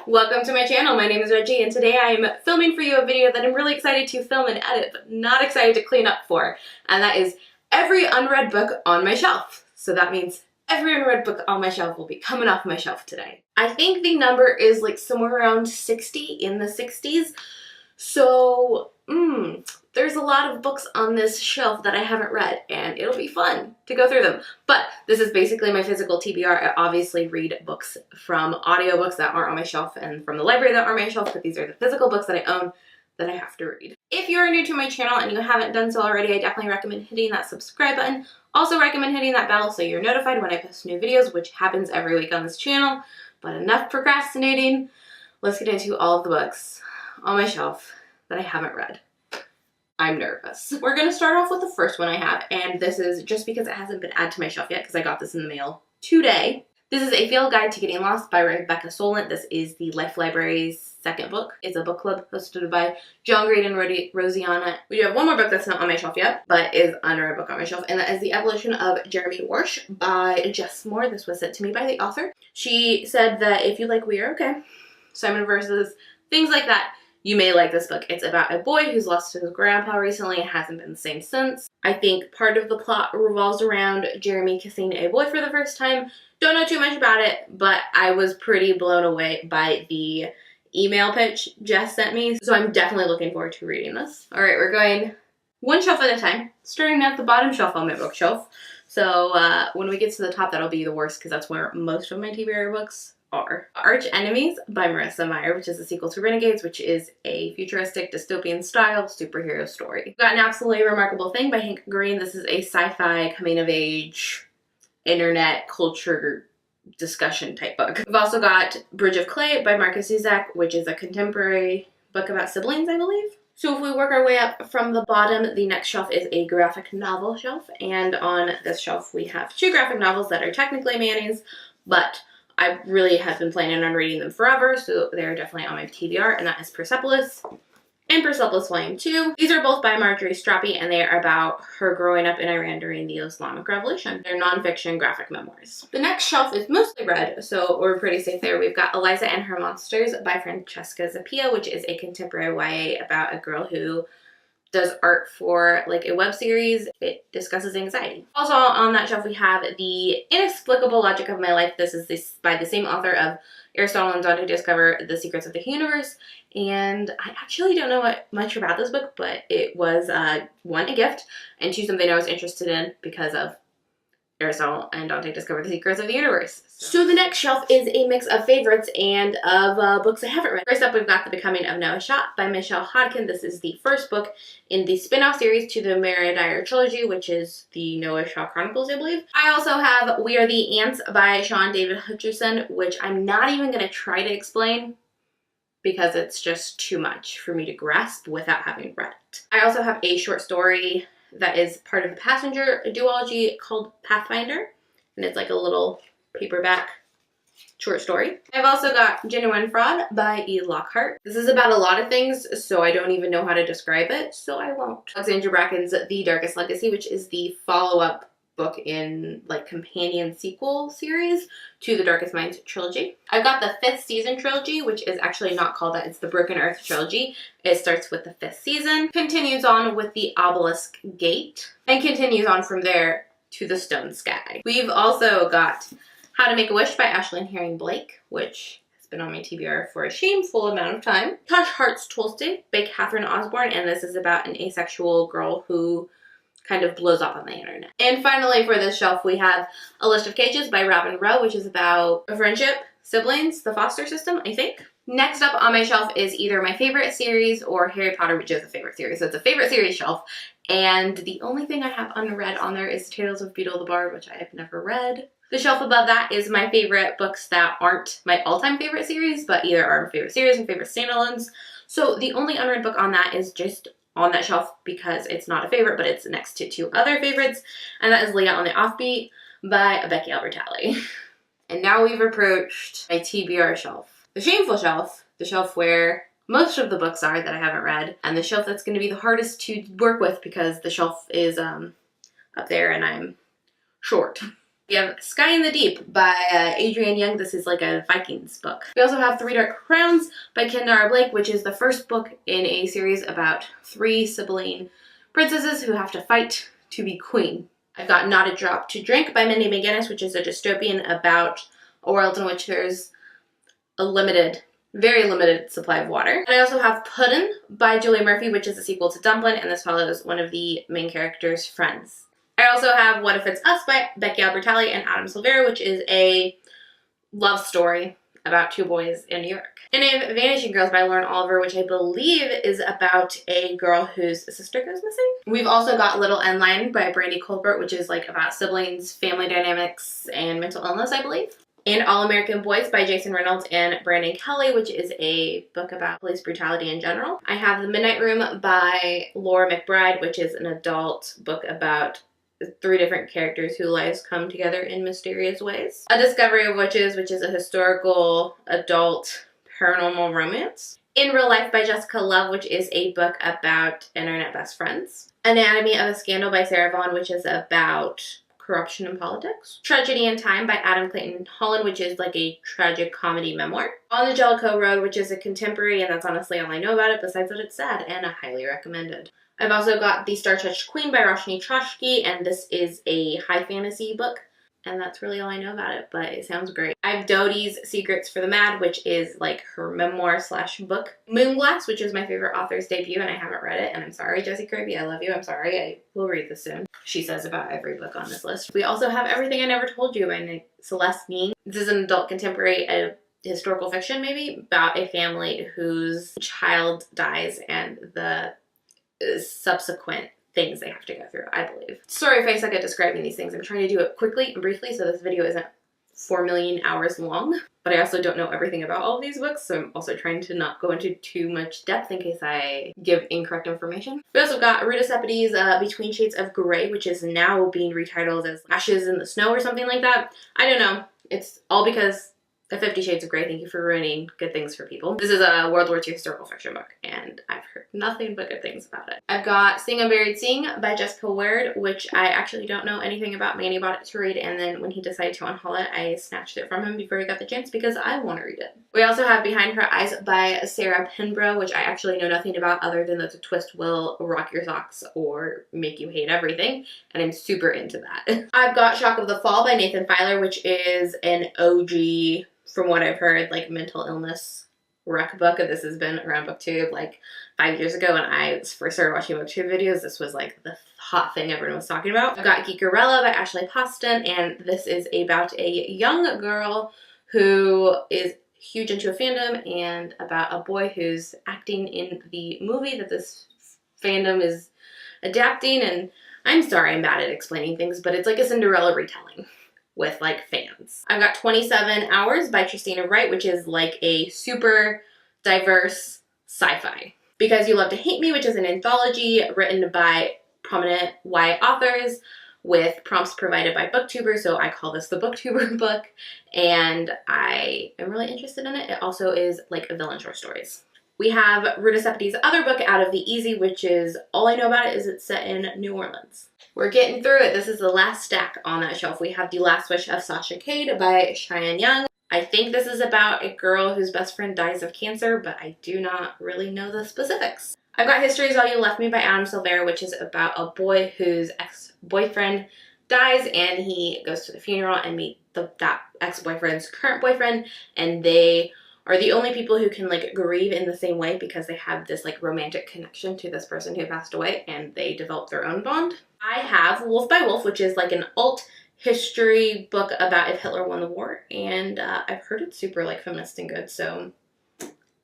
Welcome to my channel. My name is Reggie and today I'm filming for you a video that I'm really excited to film and edit but not excited to clean up for, and that is every unread book on my shelf. So that means every unread book on my shelf will be coming off my shelf today. I think the number is like somewhere around 60, in the 60s. So, there's a lot of books on this shelf that I haven't read, and it'll be fun to go through them. But this is basically my physical TBR. I obviously read books from audiobooks that aren't on my shelf and from the library that aren't on my shelf, but these are the physical books that I own that I have to read. If you are new to my channel and you haven't done so already, I definitely recommend hitting that subscribe button. Also recommend hitting that bell so you're notified when I post new videos, which happens every week on this channel. But enough procrastinating. Let's get into all of the books on my shelf that I haven't read. I'm nervous. We're going to start off with the first one I have, and this is just because it hasn't been added to my shelf yet because I got this in the mail today. This is A Field Guide to Getting Lost by Rebecca Solent. This is the Life Library's second book. It's a book club hosted by John Read and Rosianna. We do have one more book that's not on my shelf yet, but is an unread book on my shelf, and that is The Evolution of Jeremy Warsh by Jess Moore. This was sent to me by the author. She said that if you like We Are Okay, Simon Versus, things like that, you may like this book. It's about a boy who's lost his grandpa recently and hasn't been the same since. I think part of the plot revolves around Jeremy kissing a boy for the first time. Don't know too much about it, but I was pretty blown away by the email pitch Jess sent me, so I'm definitely looking forward to reading this. All right, we're going one shelf at a time, starting at the bottom shelf on my bookshelf. So when we get to the top, that'll be the worst because that's where most of my TBR books are. Arch Enemies by Marissa Meyer, which is a sequel to Renegades, which is a futuristic dystopian style superhero story. We've got An Absolutely Remarkable Thing by Hank Green. This is a sci-fi coming of age internet culture discussion type book. We've also got Bridge of Clay by Marcus Zizek, which is a contemporary book about siblings, I believe. So if we work our way up from the bottom, the next shelf is a graphic novel shelf, and on this shelf we have two graphic novels that are technically Manny's, but I really have been planning on reading them forever, so they're definitely on my TBR, and that is Persepolis and Persepolis Volume 2. These are both by Marjorie Strappy, and they are about her growing up in Iran during the Islamic Revolution. They're nonfiction graphic memoirs. The next shelf is mostly read, so we're pretty safe there. We've got Eliza and Her Monsters by Francesca Zappia, which is a contemporary YA about a girl who does art for like a web series. It discusses anxiety. Also on that shelf we have The Inexplicable Logic of My Life. This is by the same author of Aristotle and Dante Discover the Secrets of the Universe, and I actually don't know much about this book, but it was one, a gift, and two, something I was interested in because of Aristotle and Dante Discover the Secrets of the Universe. So the next shelf is a mix of favorites and of books I haven't read. First up, we've got The Becoming of Noah Schott by Michelle Hodkin. This is the first book in the spin-off series to the Mary Dyer trilogy, which is the Noah Shaw Chronicles, I believe. I also have We Are the Ants by Sean David Hutcherson, which I'm not even going to try to explain because it's just too much for me to grasp without having read it. I also have a short story that is part of the Passenger duology called Pathfinder, and it's like a little paperback short story. I've also got Genuine Fraud by E. Lockhart. This is about a lot of things, so I don't even know how to describe it, so I won't. Alexandra Bracken's The Darkest Legacy, which is the follow-up book in like companion sequel series to the Darkest Minds trilogy. I've got the 5th season trilogy, which is actually not called that. It's the Broken Earth trilogy. It starts with the 5th season, continues on with the Obelisk Gate, and continues on from there to the Stone Sky. We've also got How to Make a Wish by Ashlyn Herring Blake, which has been on my TBR for a shameful amount of time. Tosh Hart's Tolstoy by Catherine Osborne, and this is about an asexual girl who kind of blows up on the internet. And finally for this shelf we have A List of Cages by Robin Rowe, which is about a friendship, siblings, the foster system, I think. Next up on my shelf is either my favorite series or Harry Potter, which is a favorite series. So it's a favorite series shelf, and the only thing I have unread on there is Tales of Beetle the Bard, which I have never read. The shelf above that is my favorite books that aren't my all-time favorite series, but either are my favorite series or favorite standalones. So the only unread book on that is just on that shelf because it's not a favorite, but it's next to two other favorites, and that is Leah on the Offbeat by Becky Albertalli. And now we've approached my TBR shelf. The shameful shelf, the shelf where most of the books are that I haven't read, and the shelf that's going to be the hardest to work with because the shelf is up there and I'm short. We have Sky in the Deep by Adrienne Young. This is like a Vikings book. We also have Three Dark Crowns by Kendara Blake, which is the first book in a series about 3 sibling princesses who have to fight to be queen. I've got Not a Drop to Drink by Mindy McGinnis, which is a dystopian about a world in which there's a very limited supply of water. And I also have Puddin' by Julia Murphy, which is a sequel to Dumplin', and this follows one of the main character's friends. I also have What If It's Us by Becky Albertalli and Adam Silvera, which is a love story about 2 boys in New York. And I have Vanishing Girls by Lauren Oliver, which I believe is about a girl whose sister goes missing. We've also got Little N-Line by Brandy Colbert, which is like about siblings, family dynamics, and mental illness, I believe. And All American Boys by Jason Reynolds and Brandon Kelly, which is a book about police brutality in general. I have The Midnight Room by Laura McBride, which is an adult book about 3 different characters whose lives come together in mysterious ways. A Discovery of Witches, which is a historical adult paranormal romance. In Real Life by Jessica Love, which is a book about internet best friends. Anatomy of a Scandal by Sarah Vaughan, which is about corruption in politics. Tragedy in Time by Adam Clayton Holland, which is like a tragic comedy memoir. On the Jellicoe Road, which is a contemporary, and that's honestly all I know about it besides that it's sad, and I highly recommended. I've also got The Star-Touched Queen by Roshni Chokshi, and this is a high fantasy book, and that's really all I know about it, but it sounds great. I have Dodie's Secrets for the Mad, which is like her memoir / book. Moonglass, which is my favorite author's debut, and I haven't read it, and I'm sorry, Jessie Kirby, I love you, I'm sorry, I will read this soon. She says about every book on this list. We also have Everything I Never Told You by Celeste Ng. This is an adult contemporary, a historical fiction maybe, about a family whose child dies and the subsequent things they have to go through, I believe. Sorry if I suck at describing these things. I'm trying to do it quickly and briefly so this video isn't 4 million hours long, but I also don't know everything about all of these books, so I'm also trying to not go into too much depth in case I give incorrect information. We also got Rita Sepetys' Between Shades of Grey, which is now being retitled as Ashes in the Snow or something like that. I don't know. It's all because of 50 Shades of Grey. Thank you for ruining good things for people. This is a World War II historical fiction book, and I've heard nothing but good things about it. I've got Sing Unburied Sing by Jessica Ward, which I actually don't know anything about. Manny bought it to read, and then when he decided to unhaul it, I snatched it from him before he got the chance because I want to read it. We also have Behind Her Eyes by Sarah Pinborough, which I actually know nothing about other than that the twist will rock your socks or make you hate everything, and I'm super into that. I've got Shock of the Fall by Nathan Filer, which is an OG, from what I've heard, like mental illness rec book. This has been around BookTube like 5 years ago when I first started watching BookTube videos. This was like the hot thing everyone was talking about. I've got Geekerella by Ashley Poston, and this is about a young girl who is huge into a fandom and about a boy who's acting in the movie that this fandom is adapting. And I'm sorry I'm bad at explaining things, but it's like a Cinderella retelling with like fans. I've got 27 Hours by Tristina Wright, which is like a super diverse sci-fi. Because You Love to Hate Me, which is an anthology written by prominent YA authors with prompts provided by booktubers, so I call this the booktuber book, and I am really interested in it. It also is like a villain short stories. We have Rita Sepetys' other book, Out of the Easy, which is, all I know about it is it's set in New Orleans. We're getting through it. This is the last stack on that shelf. We have The Last Wish of Sasha Cade by Cheyenne Young. I think this is about a girl whose best friend dies of cancer, but I do not really know the specifics. I've got History Is All You Left Me by Adam Silvera, which is about a boy whose ex-boyfriend dies, and he goes to the funeral and meets that ex-boyfriend's current boyfriend, and they are the only people who can like grieve in the same way because they have this like romantic connection to this person who passed away, and they develop their own bond. I have Wolf by Wolf, which is like an alt history book about if Hitler won the war, and I've heard it's super like feminist and good, so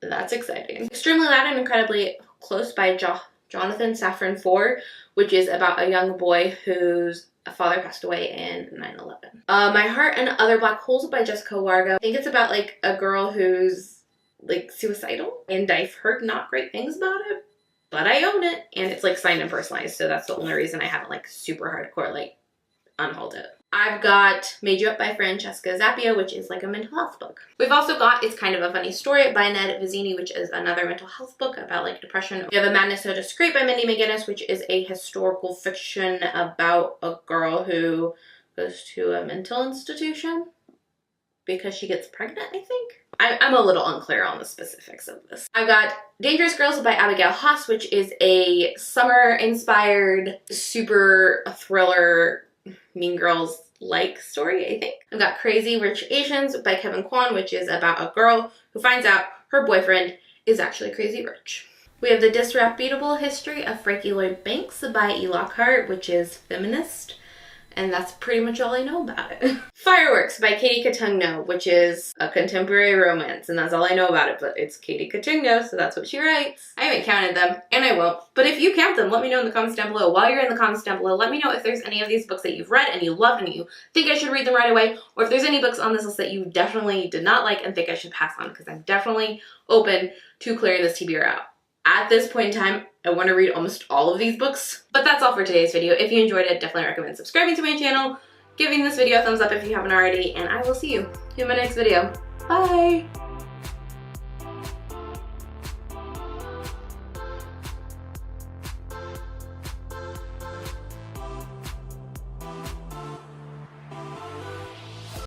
that's exciting. Extremely Loud and Incredibly Close by Jonathan Safran Foer, which is about a young boy whose father passed away in 9/11. My Heart and Other Black Holes by Jessica Wargo. I think it's about like a girl who's like suicidal, and I've heard not great things about it, but I own it, and it's like signed and personalized, so that's the only reason I haven't like super hardcore like unhauled it. I've got Made You Up by Francesca Zappia, which is like a mental health book. We've also got It's Kind of a Funny Story by Ned Vizzini, which is another mental health book about like depression. We have A Madness So Discreet by Mindy McGinnis, which is a historical fiction about a girl who goes to a mental institution because she gets pregnant, I think. I'm a little unclear on the specifics of this. I've got Dangerous Girls by Abigail Haas, which is a summer-inspired, super thriller, Mean Girls-like story, I think. I've got Crazy Rich Asians by Kevin Kwan, which is about a girl who finds out her boyfriend is actually crazy rich. We have The Disreputable History of Frankie Lloyd Banks by E. Lockhart, which is feminist. And that's pretty much all I know about it. Fireworks by Katie Cotugno, which is a contemporary romance, and that's all I know about it, but it's Katie Cotugno, so that's what she writes. I haven't counted them, and I won't, but if you count them, let me know in the comments down below. While you're in the comments down below, let me know if there's any of these books that you've read and you love and you think I should read them right away, or if there's any books on this list that you definitely did not like and think I should pass on, because I'm definitely open to clearing this TBR out. At this point in time, I want to read almost all of these books. But that's all for today's video. If you enjoyed it, definitely recommend subscribing to my channel, giving this video a thumbs up if you haven't already, and I will see you in my next video. Bye!